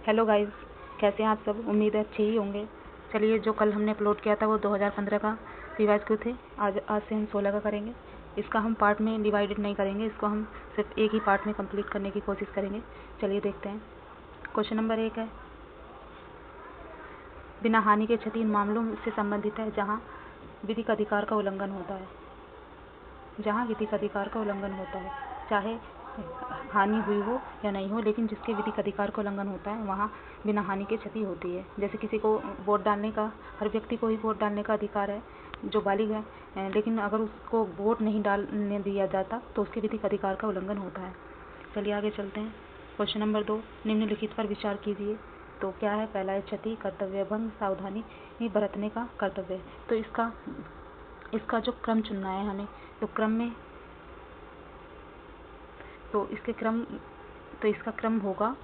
Hello guys, कैसे हैं आप सब। उम्मीद है अच्छे ही होंगे। चलिए, जो कल हमने अपलोड किया था वो 2015 का रिवाइज क्यों थे, आज से हम 16 का करेंगे। इसका हम पार्ट में डिवाइडेड नहीं करेंगे, इसको हम सिर्फ एक ही पार्ट में कंप्लीट करने की कोशिश करेंगे। चलिए देखते हैं। क्वेश्चन नंबर 1 है, बिना हानि के क्षति इन मामलों से संबंधित है जहाँ विधिक अधिकार का उल्लंघन होता है। जहाँ विधिक अधिकार का उल्लंघन होता है, चाहे हानि हुई हो या नहीं हो, लेकिन जिसके विधिक अधिकार का उल्लंघन होता है वहाँ बिना हानि के क्षति होती है। जैसे किसी को वोट डालने का, हर व्यक्ति को ही वोट डालने का अधिकार है जो बालिग है, लेकिन अगर उसको वोट नहीं डालने दिया जाता तो उसके विधिक अधिकार का उल्लंघन होता है। चलिए आगे चलते हैं। क्वेश्चन नंबर 2, निम्नलिखित पर विचार कीजिए। तो क्या है, पहला है क्षति, कर्तव्य भंग, सावधानी बरतने का कर्तव्य। तो इसका जो क्रम चुनना है हमें, तो इसका क्रम होगा,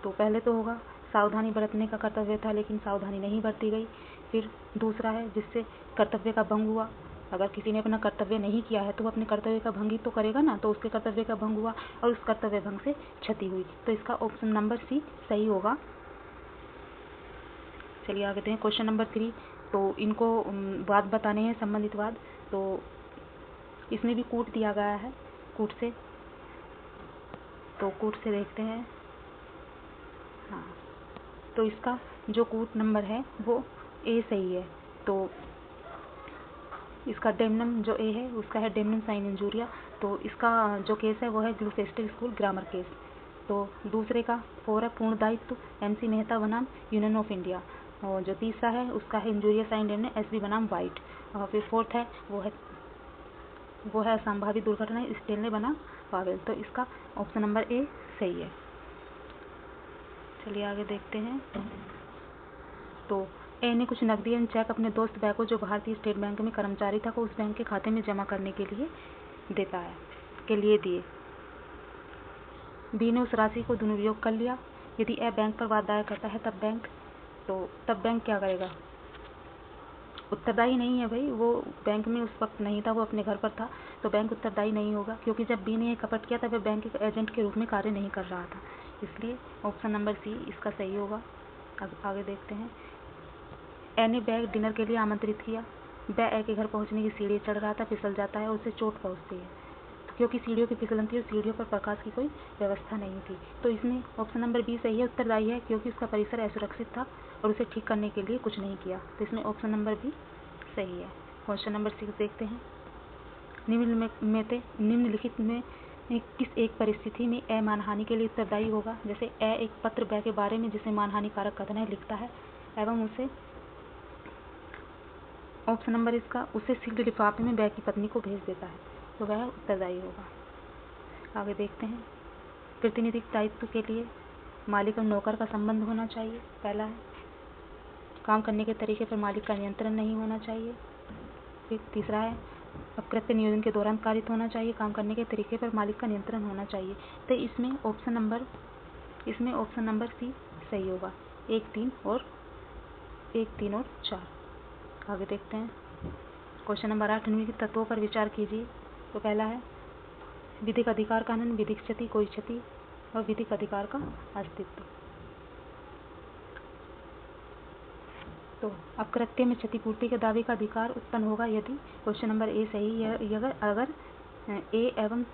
तो पहले तो होगा सावधानी बरतने का कर्तव्य था लेकिन सावधानी नहीं बरती गई। फिर दूसरा है जिससे कर्तव्य का भंग हुआ। अगर किसी ने अपना कर्तव्य नहीं किया है तो वो अपने कर्तव्य का भंग ही तो करेगा ना, तो उसके कर्तव्य का भंग हुआ और उस कर्तव्य भंग से क्षति हुई। तो इसका ऑप्शन नंबर सी सही होगा। चलिए आगे देखते हैं। क्वेश्चन नंबर 3, तो इनको वाद बताने हैं, संबंधित वाद। तो इसमें भी कूट दिया गया है, कूट से देखते हैं। हाँ, तो इसका जो कूट नंबर है वो ए सही है। तो इसका डेमनम जो ए है उसका है डेमनम साइन इंजूरिया। तो इसका जो केस है वो है ग्लूसेस्टर स्कूल ग्रामर केस। तो दूसरे का 4 है पूर्ण दायित्व, MC मेहता बनाम यूनियन ऑफ इंडिया। और जो तीसरा है उसका है इंजूरिया साइन डेमने SB बनाम वाइट। और फिर 4th है वो है संभावित दुर्घटना स्टेनले बनाम पावेल। तो इसका ऑप्शन नंबर ए सही है। चलिए आगे देखते हैं। तो ए ने कुछ नकदी एवं चेक अपने दोस्त बै को, जो भारतीय स्टेट बैंक में कर्मचारी था, को उस बैंक के खाते में जमा करने के लिए दिए। बी ने उस राशि को दुरुपयोग कर लिया। यदि ए बैंक पर वाद दायर करता है तब बैंक क्या करेगा? उत्तरदायी नहीं है भाई, वो बैंक में उस वक्त नहीं था, वो अपने घर पर था, तो बैंक उत्तरदायी नहीं होगा, क्योंकि जब बी ने ये कपट किया तब वह बैंक के एजेंट के रूप में कार्य नहीं कर रहा था। इसलिए ऑप्शन नंबर सी इसका सही होगा। आगे देखते हैं। ए ने बैग डिनर के लिए आमंत्रित किया। बै ए के घर पहुंचने की सीढ़ी चढ़ रहा था, फिसल जाता है और उसे चोट पहुंचती है, क्योंकि सीढ़ियों की फिसलन थी और सीढ़ियों पर प्रकाश की कोई व्यवस्था नहीं थी। तो इसमें ऑप्शन नंबर बी सही है, उत्तरदायी है, क्योंकि उसका परिसर असुरक्षित था और उसे ठीक करने के लिए कुछ नहीं किया। तो इसमें ऑप्शन नंबर बी सही है। क्वेश्चन नंबर 6 देखते हैं। निम्नलिखित में किस एक परिस्थिति में ए मानहानि के लिए उत्तरदायी होगा? जैसे ए एक पत्र बै के बारे में जिसे मानहानिकारक कथन है लिखता है एवं उसे, ऑप्शन नंबर इसका, उसे सील्ड लिफाफे में बै की पत्नी को भेज देता है, तो वह उत्तरदायी होगा। आगे देखते हैं। प्रतिनिधिक दायित्व के लिए मालिक और नौकर का संबंध होना चाहिए, पहला है। काम करने के तरीके पर मालिक का नियंत्रण नहीं होना चाहिए। फिर तीसरा है, अपकृत्य नियोजन के दौरान कारित होना चाहिए, काम करने के तरीके पर मालिक का नियंत्रण होना चाहिए। तो इसमें ऑप्शन नंबर सी सही होगा। 1, 3 और 4। आगे देखते हैं। क्वेश्चन नंबर 8, निम्नलिखित तत्वों पर विचार कीजिए। तो पहला है विधिक अधिकार कानून, विधिक क्षति, कोई क्षति और विधिक अधिकार का अस्तित्व। तो अपकृत्य में क्षतिपूर्ति के दावे का अधिकार उत्पन्न होगा यदि क्वेश्चन नंबर ए सही है, अगर 1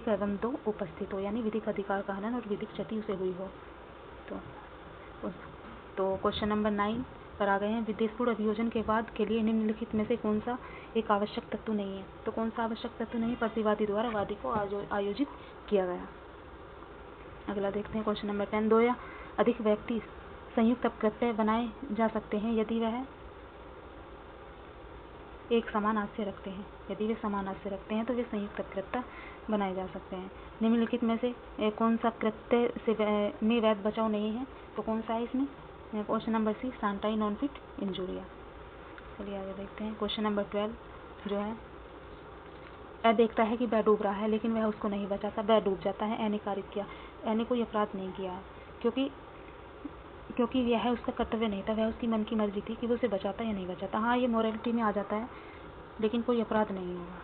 एवं 2 उपस्थित हो, यानी विधिक अधिकार का हनन और विधिक क्षति उसे हुई हो। तो क्वेश्चन नंबर 9 पर आ गए हैं। विद्वेषपूर्ण अभियोजन के वाद के लिए निम्नलिखित में से कौन सा एक आवश्यक तत्व नहीं है? तो कौन सा आवश्यक तत्व नहीं? प्रतिवादी द्वारा वादी को आयोजित किया गया। अगला देखते हैं। क्वेश्चन नंबर 10, 2 या अधिक व्यक्ति संयुक्त अपकृत्य बनाए जा सकते हैं यदि वह एक समान आशय रखते हैं। यदि वे समान आशय रखते हैं तो वे संयुक्त अपकृत्य बनाए जा सकते हैं। निम्नलिखित में से कौन सा कृत्य से में वैध बचाव नहीं है? तो कौन सा है इसमें? क्वेश्चन नंबर सी, सांटाई नॉन फिट इंजूरिया। चलिए आगे देखते हैं। क्वेश्चन नंबर 12 जो है, ए देखता है कि बै डूब रहा है लेकिन वह उसको नहीं बचाता, बै डूब जाता है। ए ने कारित किया, ए ने कोई अपराध नहीं किया है, क्योंकि यह उसका कर्तव्य नहीं था, वह उसकी मन की मर्जी थी कि वो उसे बचाता या नहीं बचाता। हाँ, ये मोरालिटी में आ जाता है लेकिन कोई अपराध नहीं होगा।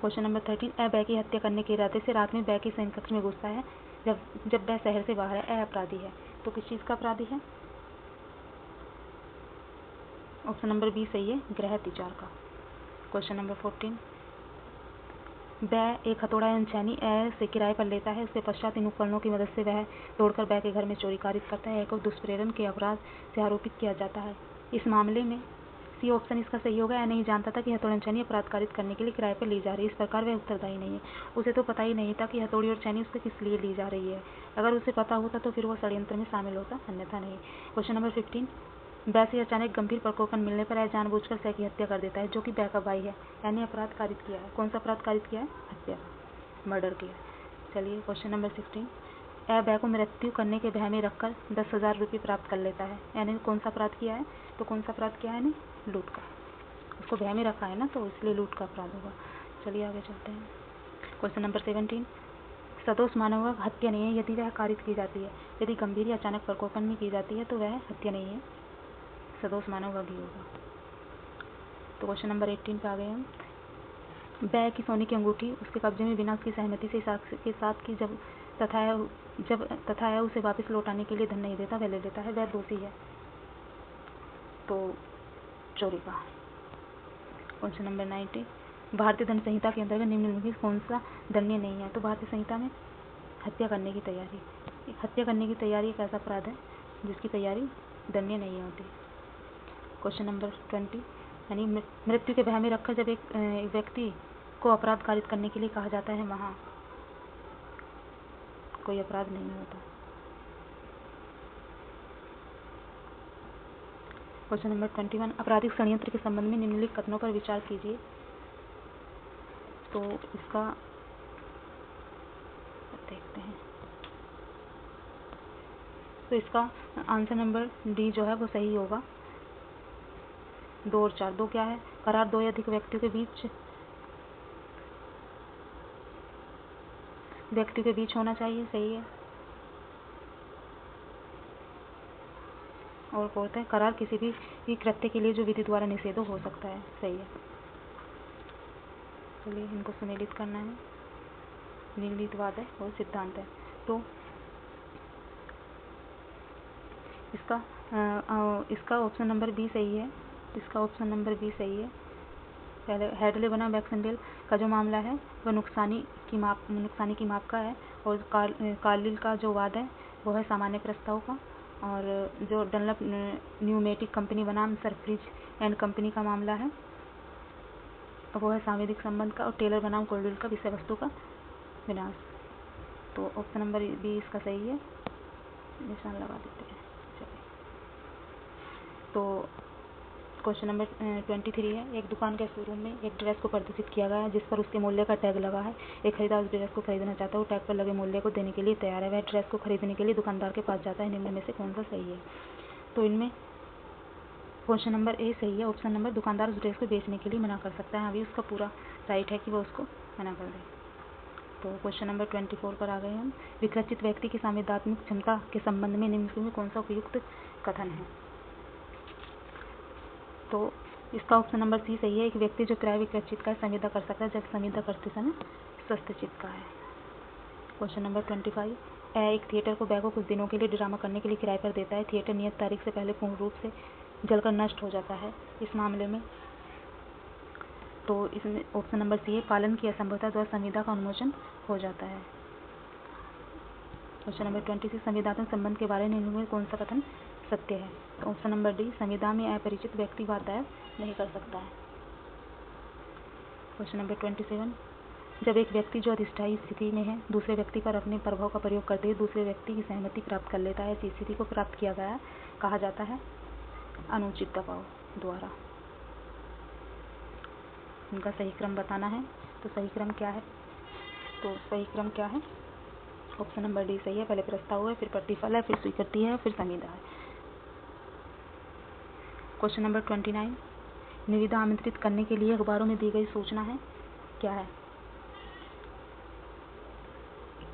क्वेश्चन नंबर 13, बै की हत्या करने के इरादे से रात में बै के शयन कक्ष में घुसता है जब बै शहर से बाहर है। अपराधी है। तो किस चीज़ का अपराधी है? ऑप्शन नंबर बी सही है, गृह अतिचार का। क्वेश्चन नंबर 14, बै एक हथौड़ा या छेनी से किराए पर लेता है। उसके पश्चात इन उपकरणों की मदद से वह तोड़कर बै के घर में चोरी कारित करता है। को दुष्प्रेरण के अपराध से आरोपित किया जाता है। इस मामले में सी ऑप्शन इसका सही होगा। यह नहीं जानता था कि हथौड़ा छेनी अपराध कारित करने के लिए किराए पर ली जा रही है, इस प्रकार वह उत्तरदायी नहीं है। उसे तो पता ही नहीं था कि हथौड़ी और छेनी उसके किस लिए ली जा रही है। अगर उसे पता होता तो फिर वो षड्यंत्र में शामिल होता, अन्यथा नहीं। क्वेश्चन नंबर 15, बै से अचानक गंभीर प्रकोपन मिलने पर जानबूझकर शय की हत्या कर देता है, जो कि बै का भाई है, यानी अपराध कारित किया है। कौन सा अपराध कारित किया है? हत्या, मर्डर किया है। चलिए क्वेश्चन नंबर 16, बै को मृत्यु करने के भय में रखकर 10,000 रुपये प्राप्त कर लेता है, यानी कौन सा अपराध किया है? तो कौन सा अपराध किया है? यानी लूट का। उसको भय में रखा है ना, तो इसलिए लूट का अपराध होगा। चलिए आगे चलते हैं। क्वेश्चन नंबर 17, सदोष मानव हत्या नहीं है यदि वह कारित की जाती है। यदि गंभीर या अचानक प्रकोपन में की जाती है तो वह हत्या नहीं है, सदोष मानव ही होगा। तो क्वेश्चन नंबर 18 पे आ गए हम। बै की सोने की अंगूठी उसके कब्जे में बिना उसकी सहमति से के साथ की तथा यह उसे वापस लौटाने के लिए धन नहीं देता, वह ले लेता है, वह दोषी है। तो चोरी का। क्वेश्चन नंबर 19, भारतीय दंड संहिता के अंतर्गत निम्नलिखित में कौन सा दंडनीय नहीं है? तो भारतीय संहिता में हत्या करने की तैयारी एक ऐसा अपराध है जिसकी तैयारी दंडनीय नहीं होती। क्वेश्चन नंबर 20, यानी मृत्यु के भय में रखकर जब एक व्यक्ति को अपराध कारित करने के लिए कहा जाता है, वहाँ कोई अपराध नहीं होता। क्वेश्चन नंबर 21, आपराधिक षड्यंत्र के संबंध में निम्नलिखित कथनों पर विचार कीजिए। तो इसका देखते हैं। तो इसका आंसर नंबर डी जो है वो सही होगा। 2 और 4, 2 क्या है? करार 2 या अधिक व्यक्तियों के बीच होना चाहिए, सही है। और बोलते हैं करार किसी भी कृत्य के लिए जो विधि द्वारा निषेध हो सकता है, सही है। चलिए इनको सम्मिलित करना है। निर्णीतवाद है और सिद्धांत है। तो इसका ऑप्शन नंबर बी सही है। पहले हेडले बनाम बैक्सनडेल का जो मामला है वह नुकसानी की माप का है, और कार्लिल का जो वाद है वो है सामान्य प्रस्ताव का, और जो डनलप न्यूमेटिक कंपनी बनाम सरफ्रिज एंड कंपनी का मामला है वो है सांवेदिक संबंध का, और टेलर बनाम कोल्डुल का विषय वस्तु का विनाश। तो ऑप्शन नंबर बी इसका सही है, निशान लगा देते हैं। चलिए तो क्वेश्चन नंबर 23 है। एक दुकान के शोरूम में एक ड्रेस को प्रदर्शित किया गया है जिस पर उसके मूल्य का टैग लगा है। एक खरीदार उस ड्रेस को खरीदना चाहता है, वो टैग पर लगे मूल्य को देने के लिए तैयार है। वह ड्रेस को खरीदने के लिए दुकानदार के पास जाता है। निम्न में से कौन सा सही है? तो इनमें क्वेश्चन नंबर ए सही है। ऑप्शन नंबर, दुकानदार उस ड्रेस को बेचने के लिए मना कर सकता है। अभी उसका पूरा राइट है कि वो उसको मना कर दे। तो क्वेश्चन नंबर 24 पर आ गए हम। विकृचित व्यक्ति की संवेदनात्मक क्षमता के संबंध में निम्न में कौन सा उपयुक्त कथन है? तो इसका ऑप्शन नंबर सी सही है। एक व्यक्ति जो क्रय विक्रय चित्त का संविदा कर सकता है जब संविदा करते समय स्वस्थ चित्त का है। क्वेश्चन नंबर 25, एक थिएटर को बै को कुछ दिनों के लिए ड्रामा करने के लिए किराए पर देता है। थिएटर नियत तारीख से पहले पूर्ण रूप से जलकर नष्ट हो जाता है। इस मामले में तो इसमें ऑप्शन नंबर सी है, पालन की असंभवता द्वारा संविदा का उन्मोचन हो जाता है। क्वेश्चन नंबर 26, संविदात्मक संबंध के बारे में निम्न में कौन सा कथन सत्य है? तो ऑप्शन नंबर डी, संविदा में अपरिचित व्यक्ति वार्तालाप नहीं कर सकता है। क्वेश्चन नंबर 27, जब एक व्यक्ति जो अधिष्ठायी स्थिति में है दूसरे व्यक्ति पर अपने प्रभाव का प्रयोग करते हुए दूसरे व्यक्ति की सहमति प्राप्त कर लेता है, ऐसी स्थिति को प्राप्त किया गया कहा जाता है अनुचित दबाव द्वारा। इनका सही क्रम बताना है। तो सही क्रम क्या है? ऑप्शन नंबर डी सही है। पहले प्रस्ताव है, फिर प्रतिफल है, फिर स्वीकृति है, फिर संविदा है। क्वेश्चन नंबर 29, निविदा आमंत्रित करने के लिए अखबारों में दी गई सूचना है, क्या है?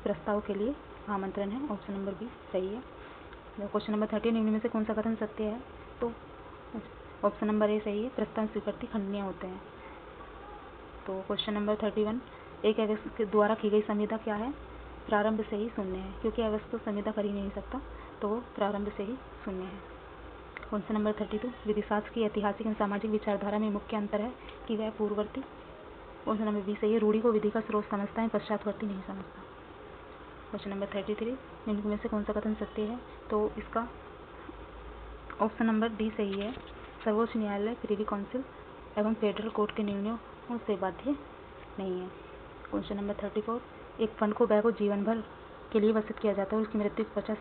प्रस्ताव के लिए आमंत्रण है। ऑप्शन नंबर बी सही है। क्वेश्चन नंबर 30, निम्न में से कौन सा कथन सत्य है? तो ऑप्शन नंबर ए सही है। प्रस्ताव स्वीकृति खंडनीय होते हैं। तो क्वेश्चन नंबर 31, एक अवयस्क के द्वारा की गई संविदा क्या है? प्रारंभ से ही शून्य है, क्योंकि अवयस्क तो संविदा कर ही नहीं सकता, तो वो प्रारंभ से ही शून्य है। क्वेश्चन नंबर 32, विधिशास्त्र की ऐतिहासिक एवं सामाजिक विचारधारा में मुख्य अंतर है कि वह पूर्ववर्ती। क्वेश्चन नंबर 20 है, ये रूढ़ि को विधि का स्रोत समझता है, पश्चातवर्ती नहीं समझता। क्वेश्चन नंबर 33, निम्न में से कौन सा कथन सत्य है? तो इसका ऑप्शन नंबर डी सही है। सर्वोच्च न्यायालय, प्रिवी काउंसिल एवं फेडरल कोर्ट के निर्णयों से बाध्य नहीं है। क्वेश्चन नंबर 34, एक फंड को बैको जीवन भर के लिए वसित किया जाता है और उसकी मृत्यु के पश्चात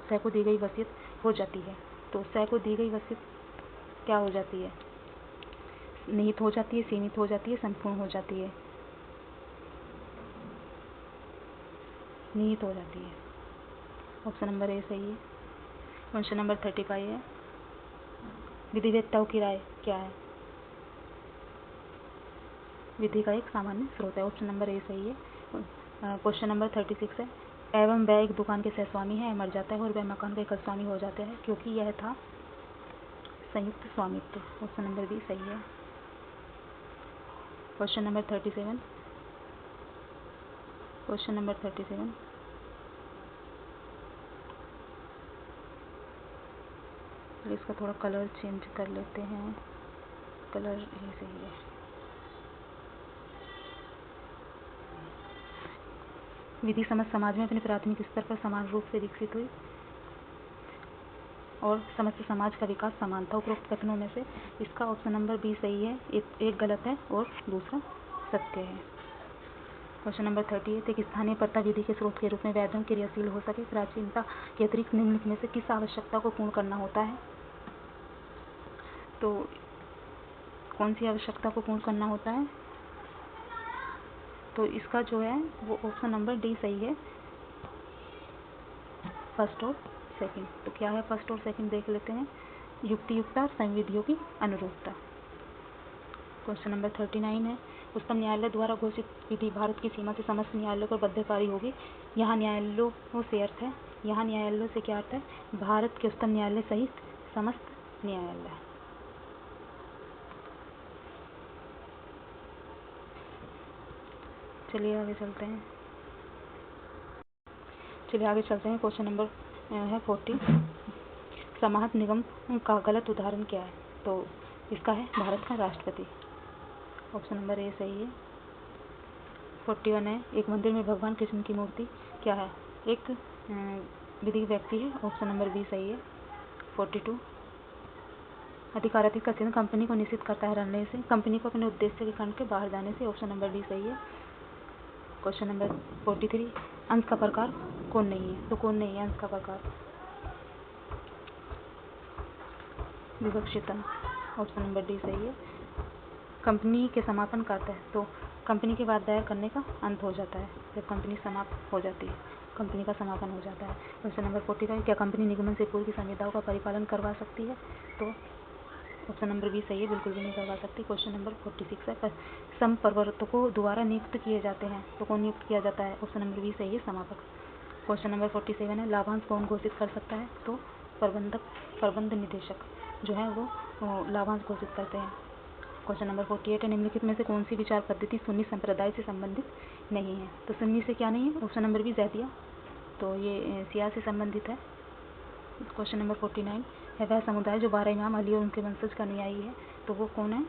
सह को दी गई वसीयत हो जाती है। तो सह को दी गई वसीयत क्या हो जाती है? निहित हो जाती है, सीमित हो जाती है, संपूर्ण हो जाती है? निहित हो जाती है। ऑप्शन नंबर ए सही है। क्वेश्चन नंबर 35 है, विधिवेत्ताओं की राय क्या है? विधि का एक सामान्य स्रोत है। ऑप्शन नंबर ए सही है। क्वेश्चन नंबर 36 है, एवं वह एक दुकान के सहस्वामी है, मर जाता है और वह मकान का एक स्वामी हो जाता है, क्योंकि यह था संयुक्त स्वामित्व। ऑप्शन नंबर बी सही है। क्वेश्चन नंबर 37, क्वेश्चन नंबर 37, इसका थोड़ा कलर चेंज कर लेते हैं, कलर ये सही है। विधि समझ समाज में अपने प्राथमिक स्तर पर समान रूप से विकसित हुई और समस्त समाज का विकास समान था। उपरोक्त कथनों में से इसका ऑप्शन नंबर बी सही है, एक गलत है और दूसरा सत्य है। क्वेश्चन नंबर 38, एक स्थानीय पट्टा विधि के स्रोत के रूप में वैधर्म क्रियाशील हो सके, प्राचीनता के अतिरिक्त निम्नलिखित में से किस आवश्यकता को पूर्ण करना होता है? तो कौन सी आवश्यकता को पूर्ण करना होता है? तो इसका जो है वो ऑप्शन नंबर डी सही है, फर्स्ट और सेकंड। तो क्या है फर्स्ट और सेकंड देख लेते हैं। युक्तियुक्ता और संविधियों की अनुरूपता। क्वेश्चन नंबर 39 है, उच्चतम न्यायालय द्वारा घोषित विधि भारत की सीमा से समस्त न्यायालयों पर बाध्यकारी होगी। यहाँ न्यायालयों से अर्थ है, यहाँ न्यायालयों से क्या अर्थ है? भारत के उच्चतम न्यायालय सहित समस्त न्यायालय। चलिए आगे चलते हैं। क्वेश्चन नंबर है 40, समाहत निगम का गलत उदाहरण क्या है? तो इसका है भारत का राष्ट्रपति। ऑप्शन नंबर ए सही है। 41 है, एक मंदिर में भगवान कृष्ण की मूर्ति क्या है? एक विधि व्यक्ति है। ऑप्शन नंबर बी सही है। 42, अधिकारातीत का चिन्ह कंपनी को निश्चित करता है रहने से, कंपनी को अपने उद्देश्य के खंड के बाहर जाने से। ऑप्शन नंबर डी सही है। क्वेश्चन नंबर 43, अंश का प्रकार कौन नहीं है? तो कौन नहीं है अंश का प्रकार? विवक्षिता। ऑप्शन नंबर डी सही है। कंपनी के समापन का अर्थ है, तो कंपनी के बाद दायर करने का अंत हो जाता है, जब कंपनी समाप्त हो जाती है, कंपनी का समापन हो जाता है। क्वेश्चन नंबर 45, क्या कंपनी निगमन से पूर्व की संविदाओं का परिपालन करवा सकती है? तो ऑप्शन नंबर बी सही है, बिल्कुल भी नहीं करवा सकती। क्वेश्चन नंबर 46 है, संप्रवर्तकों द्वारा नियुक्त किए जाते हैं, तो कौन नियुक्त किया जाता है? ऑप्शन नंबर बी सही है, समापक। क्वेश्चन नंबर 47 है, लाभांश कौन घोषित कर सकता है? तो प्रबंध निदेशक जो है वो लाभांश घोषित करते हैं। क्वेश्चन नंबर 48 है, निम्नलिखित में से कौन सी विचार पद्धति सुन्नी संप्रदाय से संबंधित नहीं है? तो सुन्नी से क्या नहीं है? ऑप्शन नंबर बी ज़ैदिया, तो ये शिया से संबंधित है। क्वेश्चन नंबर 49 है, वह समुदाय जो 12 इमाम अली और उनके वंशज का अनुयायी है, तो वो कौन है?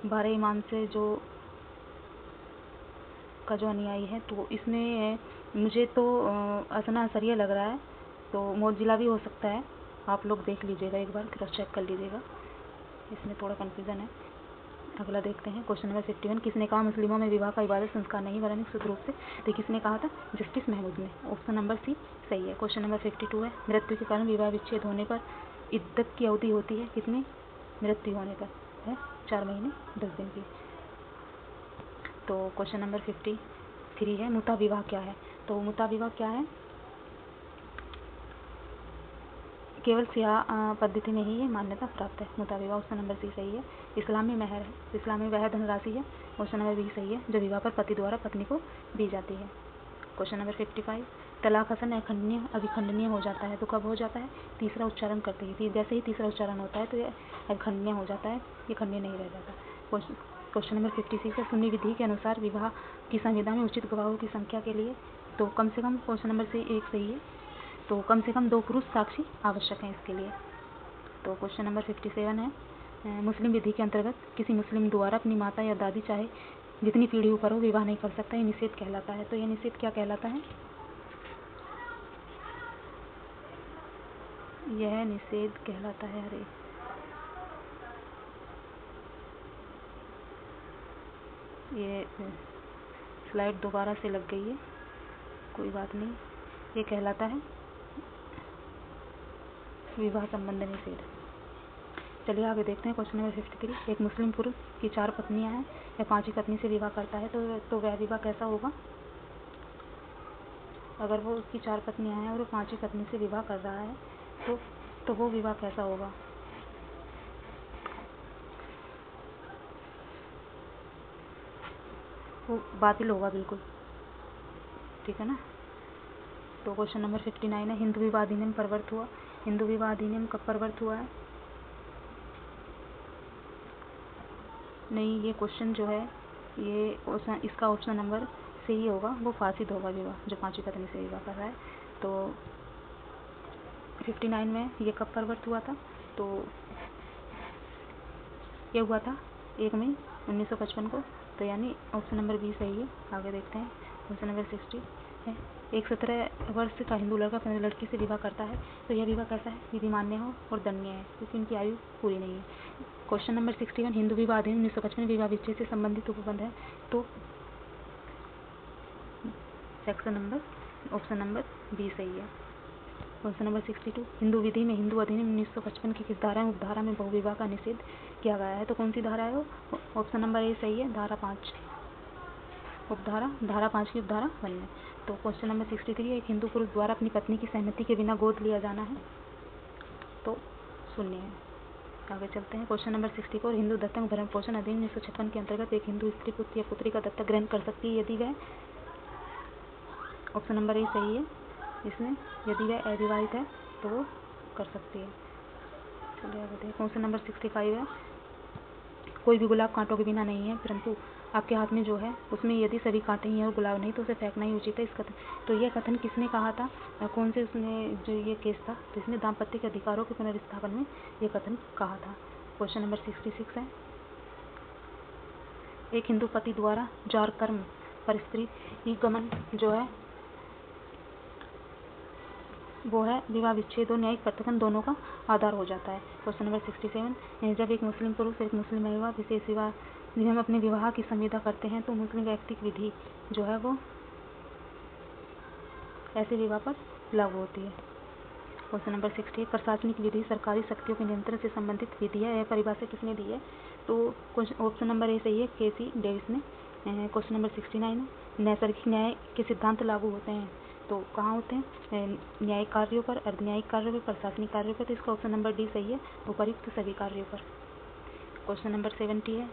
12 इमाम से जो अनुयायी है, तो इसमें मुझे तो असना असरिया लग रहा है, तो मोजिला भी हो सकता है। आप लोग देख लीजिएगा, एक बार क्रॉस चेक कर लीजिएगा, इसमें थोड़ा कन्फ्यूज़न है। अगला देखते हैं। क्वेश्चन नंबर 51, किसने कहा मुस्लिमों में विवाह का इबादत संस्कार नहीं वरन शुद्ध रूप से? तो किसने कहा था? जस्टिस महमूद ने। ऑप्शन नंबर सी सही है। क्वेश्चन नंबर 52 है, मृत्यु के कारण विवाह विच्छेद होने पर इद्दत की अवधि होती है कितनी? मृत्यु होने पर है 4 महीने 10 दिन की। तो क्वेश्चन नंबर 53 है, मुता विवाह क्या है? तो मुता विवाह क्या है? केवल सियाह पद्धति में ही ये मान्यता प्राप्त है, मुता विवाह। ऑप्शन नंबर सी सही है। इस्लाम में महर है, इस्लाम में वह धनराशि है। ऑप्शन नंबर बी सही है, जो विवाह पर पति द्वारा पत्नी को दी जाती है। क्वेश्चन नंबर 55, तलाक हसन अखंडनीय अभिखंडनीय हो जाता है। तो कब हो जाता है? तीसरा उच्चारण करते ही। जैसे ही तीसरा उच्चारण होता है तो ये अभिखंडनीय हो जाता है, ये खंडनीय नहीं रह जाता। क्वेश्चन नंबर 56 है, सुन्नी विधि के अनुसार विवाह की संविदा में उचित गवाहों की संख्या के लिए तो कम से कम क्वेश्चन नंबर से 1 सही है, तो कम से कम 2 पुरुष साक्षी आवश्यक हैं इसके लिए। तो क्वेश्चन नंबर 57 है, मुस्लिम विधि के अंतर्गत किसी मुस्लिम द्वारा अपनी माता या दादी चाहे जितनी पीढ़ी ऊपर हो विवाह नहीं कर सकता, ये निषेध कहलाता है। तो ये निषेध क्या कहलाता है? यह निषेध कहलाता है। अरे ये स्लाइड दोबारा से लग गई है, कोई बात नहीं। ये कहलाता है विवाह संबंध निषेध। चलिए आगे देखते हैं क्वेश्चन नंबर 53। एक मुस्लिम पुरुष की 4 पत्नियां हैं या 5वीं पत्नी से विवाह करता है तो वह विवाह कैसा होगा? अगर वो उसकी 4 पत्नियां हैं और वो 5वीं पत्नी से विवाह कर रहा है तो वो विवाह कैसा होगा? वो बातिल होगा बिल्कुल, ठीक है ना। तो क्वेश्चन नंबर 59 है, हिंदू विवाह अधिनियम प्रवर्त हुआ। हिंदू विवाह अधिनियम कब प्रवर्त हुआ है? नहीं, ये क्वेश्चन जो है ये इसका ऑप्शन नंबर सही होगा, वो फासिद होगा विवाह, जो 5वीं पत्नी से विवाह कर रहा है। तो 59 में ये कब प्रवर्त हुआ था? तो ये हुआ था 1 मई 1955 को। तो यानी ऑप्शन नंबर बी सही है। आगे देखते हैं क्वेश्चन नंबर 60 है, एक 17 वर्ष का हिंदू लड़का अपनी लड़की से विवाह करता है तो यह विवाह कैसा है? विधि मान्य हो और दंडनीय है क्योंकि इनकी आयु पूरी नहीं है। क्वेश्चन नंबर 61, हिंदू विवाह अधिनियम 1955 विवाह विच्छेद से संबंधित उपबंध है। तो section number option number B सही है। क्वेश्चन नंबर 62, हिंदू विधि में हिंदू अधिनियम 1955 की किस धारा में उपधारा में बहुविवाह का निषेध किया गया है? तो कौन सी धारा है वो? ऑप्शन नंबर ए सही है, धारा 5 उपधारा, धारा 5 की उपधारा 1 में। तो क्वेश्चन नंबर 63, एक हिंदू पुरुष द्वारा अपनी पत्नी की सहमति के बिना गोद लिया जाना है तो शून्य है। आगे चलते हैं क्वेश्चन नंबर 64, हिंदू दत्तक भरण पोषण अधिनियम 1956 के अंतर्गत एक हिंदू स्त्री पुत्र या पुत्री का दत्तक ग्रहण कर सकती है यदि वह, ऑप्शन नंबर ए सही है इसमें, यदि वह अविवाहित है तो वो कर सकती है। चलिए आगे देखिए क्वेश्चन नंबर 65 है, कोई भी गुलाब कांटों के बिना नहीं है परंतु आपके हाथ में जो है उसमें यदि सभी कांटे ही हैं और गुलाब नहीं तो उसे फेंकना ही उचित है। इस कथन, तो यह कथन किसने कहा था? कौन से उसने जो ये केस था? तो इसने दाम्पत्य के अधिकारों के पुनर्स्थापन में ये कथन कहा था। क्वेश्चन नंबर 66 है, एक हिंदू पति द्वारा जार कर्म पर स्त्री गमन जो है वो है विवाह विच्छेद और न्यायिक प्रत्यक्षण दोनों का आधार हो जाता है। क्वेश्चन नंबर 67, जब एक मुस्लिम पुरुष एक मुस्लिम महिला विशेष विवाह हम अपने विवाह की संविदा करते हैं तो मुस्लिम व्यक्तिक विधि जो है वो ऐसे विवाह पर लागू होती है। क्वेश्चन नंबर 68, प्रशासनिक विधि सरकारी शक्तियों के नियंत्रण से संबंधित विधि है, यह परिभाषा किसने दी है? तो ऑप्शन नंबर ए सही है, केसी डेविस ने। क्वेश्चन नंबर 69, नैसर्गिक न्याय के सिद्धांत लागू होते हैं तो कहाँ होते हैं? न्यायिक कार्यों पर, अर्ध न्यायिक कार्यों पर, प्रशासनिक कार्यों पर। तो इसका ऑप्शन नंबर डी सही है, उपयुक्त सभी कार्यों पर। क्वेश्चन नंबर 70 है,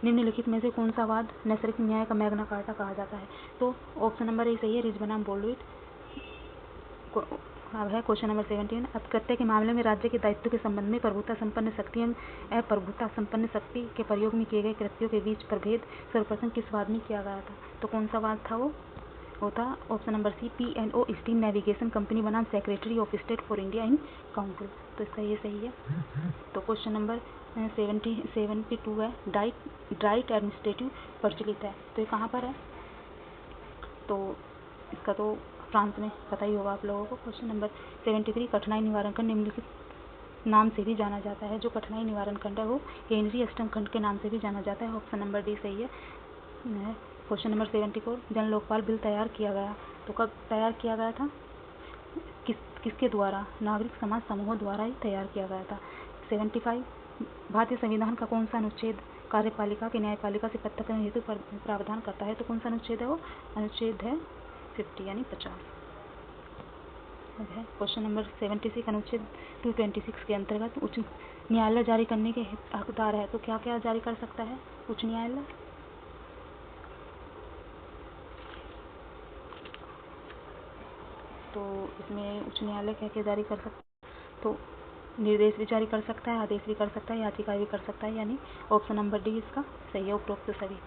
निम्नलिखित में से कौन सा वाद नैसर्गिक न्याय का मैग्ना कार्टा कहा जाता है? तो ऑप्शन नंबर ए सही है, रिज बनाम बोल्डविट। अब है क्वेश्चन नंबर 17, अपकृत्य के मामले में राज्य के दायित्व के संबंध में प्रभुता संपन्न शक्ति एवं अप्रभुता संपन्न शक्ति के प्रयोग में किए गए कृत्यों के बीच प्रभेद सर्वप्रथम किस वाद में किया गया था? तो कौन सा वाद था वो? होता option number c, P&O steam navigation company बनाम secretary of state for India in council. तो इसका ये सही है। तो क्वेश्चन नंबर 72 है, ड्राइट एडमिनिस्ट्रेटिव प्रचलित है तो ये कहाँ पर है? तो इसका तो फ्रांस में, पता ही होगा आप लोगों को। क्वेश्चन नंबर 73, कठिनाई निवारण खंड निम्नलिखित नाम से भी जाना जाता है। जो कठिनाई निवारण खंड है वो हेनरी अस्टम खंड के नाम से भी जाना जाता है। ऑप्शन नंबर डी सही है। क्वेश्चन नंबर 74, जन लोकपाल बिल तैयार किया गया तो कब तैयार किया गया था? किसके द्वारा? नागरिक समाज समूहों द्वारा ही तैयार किया गया था। 75, भारतीय संविधान का कौन सा अनुच्छेद कार्यपालिका के न्यायपालिका से पृथक्करण हेतु प्रावधान करता है? तो कौन सा अनुच्छेद है वो? अनुच्छेद है 50 यानी 50। अब है क्वेश्चन नंबर 76, अनुच्छेद 226 के अंतर्गत उच्च न्यायालय जारी करने के हकदार है तो क्या क्या जारी कर सकता है उच्च न्यायालय? तो इसमें उच्च न्यायालय क्या जारी कर सकता, तो निर्देश भी जारी कर सकता है, आदेश भी कर सकता है, याचिका भी कर सकता है, यानी ऑप्शन नंबर डी इसका सही है, उपरोक्त सभी।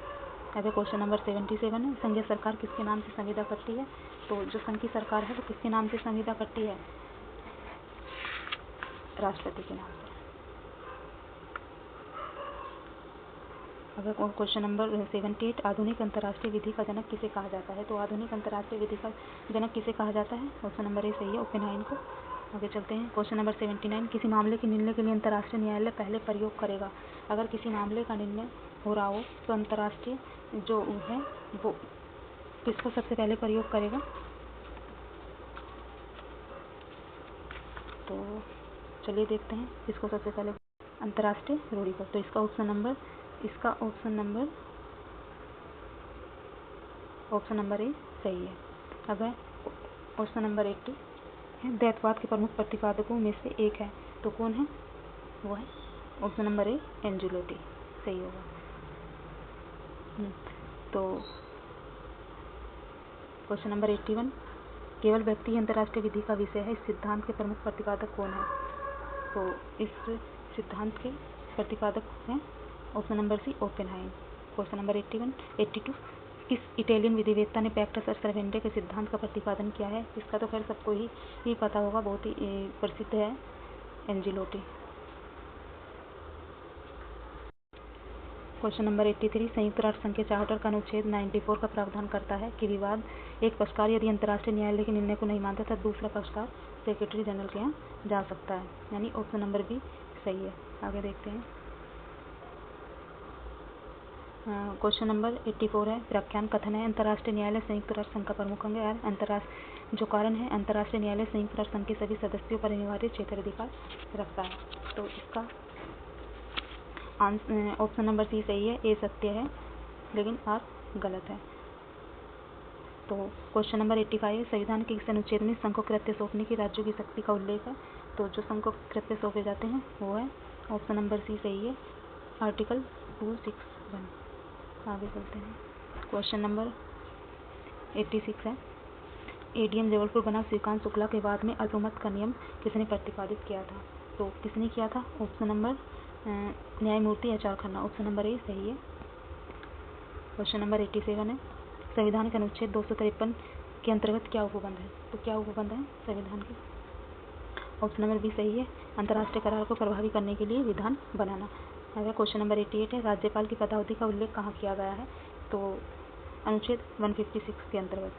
अब क्वेश्चन नंबर 77 है, संघीय सरकार किसके नाम से संविदा करती है? तो जो संघ की सरकार है वो किसके नाम से संविदा करती है? राष्ट्रपति के नाम से। अब क्वेश्चन नंबर 78, आधुनिक अंतर्राष्ट्रीय विधि का जनक किसे कहा जाता है? तो आधुनिक अंतर्राष्ट्रीय विधि का जनक किसे कहा जाता है? ऑप्शन नंबर ए सही है, ओपेनहाइमर को। आगे चलते हैं, क्वेश्चन नंबर 79, किसी मामले के निर्णय के लिए अंतर्राष्ट्रीय न्यायालय पहले प्रयोग करेगा। अगर किसी मामले का निर्णय हो रहा हो तो अंतर्राष्ट्रीय जो है वो किसको सबसे पहले प्रयोग करेगा? तो चलिए देखते हैं किसको सबसे पहले, अंतर्राष्ट्रीय रूढ़ि को। तो इसका ऑप्शन नंबर ए सही है। अब है क्वेश्चन नंबर 80, द्वैतवाद के प्रमुख प्रतिपादकों में से एक है, तो कौन है? वो है ऑप्शन नंबर ए एंजेलोटी, सही होगा। तो क्वेश्चन नंबर 81, केवल व्यक्ति ही अंतर्राष्ट्रीय विधि का विषय है, इस सिद्धांत के प्रमुख प्रतिपादक कौन है? तो इस सिद्धांत के प्रतिपादक हैं option number C Oppenheimer. Question number 82, किस इटालियन विधिवेत्ता ने पैक्टा सर्वेंटे के सिद्धांत का प्रतिपादन किया है? इसका तो खैर सबको ही पता होगा, बहुत ही प्रसिद्ध है, एंजेलोटी। क्वेश्चन नंबर 83, संयुक्त राष्ट्र संघ के चार्टर का अनुच्छेद 94 का प्रावधान करता है कि विवाद एक पक्षकार यदि अंतर्राष्ट्रीय न्यायालय के निर्णय को नहीं मानता तब दूसरा पक्षकार सेक्रेटरी जनरल के यहाँ जा सकता है, यानी ऑप्शन नंबर बी सही है। आगे देखते हैं, क्वेश्चन नंबर 84 है, व्याख्यान कथन है, अंतर्राष्ट्रीय न्यायालय संयुक्त राष्ट्र संघ का प्रमुख अंग है। जो कारण है, अंतर्राष्ट्रीय न्यायालय संयुक्त राष्ट्र संघ के सभी सदस्यों पर अनिवार्य क्षेत्राधिकार रखता है। तो इसका ऑप्शन नंबर सी सही है, ए सत्य है लेकिन आर गलत है। तो क्वेश्चन नंबर 85, संविधान के इस अनुच्छेद में संघ को कृत्य सौंपने की राज्यों की शक्ति का उल्लेख है। तो जो संघ को कृत्य सौंपे जाते हैं वो है ऑप्शन नंबर सी सही है, आर्टिकल 261। आगे चलते हैं, क्वेश्चन नंबर 86 है, एडीएम जबलपुर बना श्रीकांत शुक्ला के बाद में अल्पमत का नियम किसने प्रतिपादित किया था? तो किसने किया था? ऑप्शन नंबर न्यायमूर्ति HR. Khanna, option number A सही है। क्वेश्चन नंबर 87 है, संविधान के अनुच्छेद 253 के अंतर्गत क्या उपबंध है? तो क्या उपबंध है संविधान के? ऑप्शन नंबर बी सही है, अंतर्राष्ट्रीय करार को प्रभावी करने के लिए विधान बनाना। अगर क्वेश्चन नंबर 88 है, राज्यपाल की पदावधि का उल्लेख कहाँ किया गया है? तो अनुच्छेद 156 के अंतर्गत।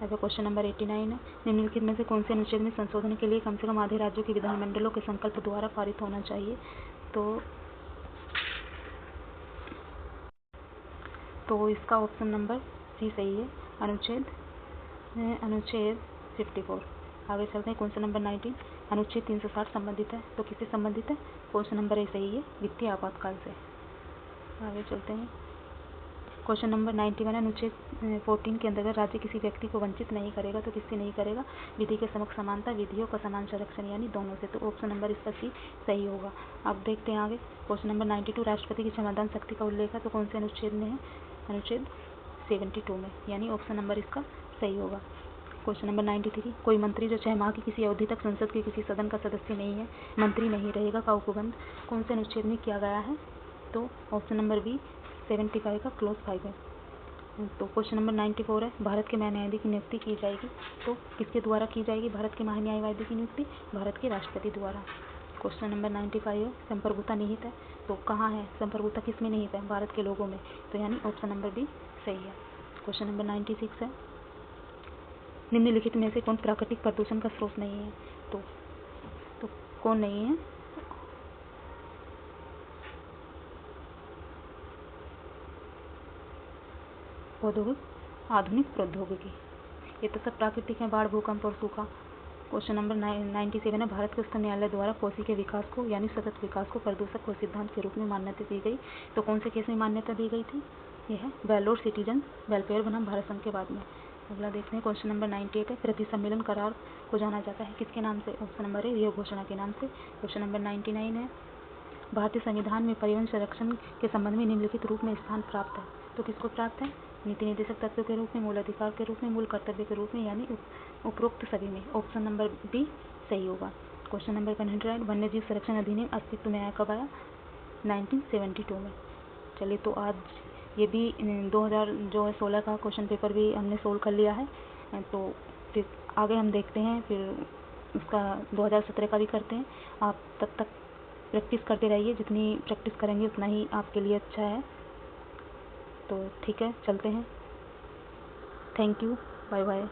अगर क्वेश्चन नंबर 89 है, निम्नलिखित में से कौन से अनुच्छेद में संशोधन के लिए कम से कम आधे राज्यों के विधानमंडलों के संकल्प द्वारा पारित होना चाहिए? तो इसका ऑप्शन नंबर सी सही है, अनुच्छेद 54। आगे चलते हैं, क्वेश्चन नंबर 19, अनुच्छेद 360 संबंधित है, तो किससे संबंधित है? क्वेश्चन नंबर ए सही है, वित्तीय आपातकाल से। आगे चलते हैं, क्वेश्चन नंबर 91, अनुच्छेद 14 के अंतर्गत राज्य किसी व्यक्ति को वंचित नहीं करेगा, तो किससे नहीं करेगा? विधि के समक्ष समानता, विधियों का समान संरक्षण, यानी दोनों से। तो ऑप्शन नंबर इसका सी सही होगा। अब देखते हैं आगे, क्वेश्चन नंबर 92, राष्ट्रपति की क्षमादान शक्ति का उल्लेख है, तो कौन से अनुच्छेद में है? अनुच्छेद 72 में, यानी ऑप्शन नंबर इसका सही होगा। क्वेश्चन नंबर 93, कोई मंत्री जो 6 माह की किसी अवधि तक संसद के किसी सदन का सदस्य नहीं है, मंत्री नहीं रहेगा का उपबंध कौन से अनुच्छेद में किया गया है? तो ऑप्शन नंबर बी 75 का क्लोज 5 है। तो क्वेश्चन नंबर 94 है, भारत के महान्यायाधीश की नियुक्ति की जाएगी, तो किसके द्वारा की जाएगी भारत के महान्यायवादी की नियुक्ति? भारत के राष्ट्रपति द्वारा। क्वेश्चन नंबर 95 है, संप्रभुता निहित है, तो कहाँ है संप्रभुता, किस में निहित है? भारत के लोगों में, तो यानी ऑप्शन नंबर बी सही है। क्वेश्चन नंबर 96 है, निम्नलिखित में से कौन प्राकृतिक प्रदूषण का स्रोत नहीं है? तो कौन नहीं है? आधुनिक प्रौद्योगिकी, ये तो सब प्राकृतिक है, बाढ़, भूकंप और सूखा। क्वेश्चन नंबर 97 है, भारत के उच्चतम न्यायालय द्वारा कोसी के विकास को यानी सतत विकास को प्रदूषक को सिद्धांत के रूप में मान्यता दी गई, तो कौन से केस में मान्यता दी गई थी? यह है वेल्लोर सिटीजन वेलफेयर बनाम भारत संघ के बाद में। अगला देखते हैं, क्वेश्चन नंबर 98 है, प्रति सम्मेलन करार को जाना जाता है किसके नाम से? ऑप्शन नंबर ए रियो घोषणा के नाम से। क्वेश्चन नंबर 99 है, भारतीय संविधान में परिवहन संरक्षण के संबंध में निम्नलिखित रूप में स्थान प्राप्त है, तो किसको प्राप्त है? नीति निर्देशक तत्व के रूप में, मूल अधिकार के रूप में, मूल कर्तव्य के रूप में, यानी उपरोक्त सभी में। ऑप्शन नंबर बी सही होगा। क्वेश्चन नंबर 100, वन्य जीव संरक्षण अधिनियम अस्तित्व में आया कब आया? 1972 में। चलिए, तो आज ये भी 2016 का क्वेश्चन पेपर भी हमने सोल्व कर लिया है। तो फिर आगे हम देखते हैं, फिर उसका 2017 का भी करते हैं। आप तब तक प्रैक्टिस करते रहिए, जितनी प्रैक्टिस करेंगे उतना ही आपके लिए अच्छा है। तो ठीक है, चलते हैं। Thank you, bye bye.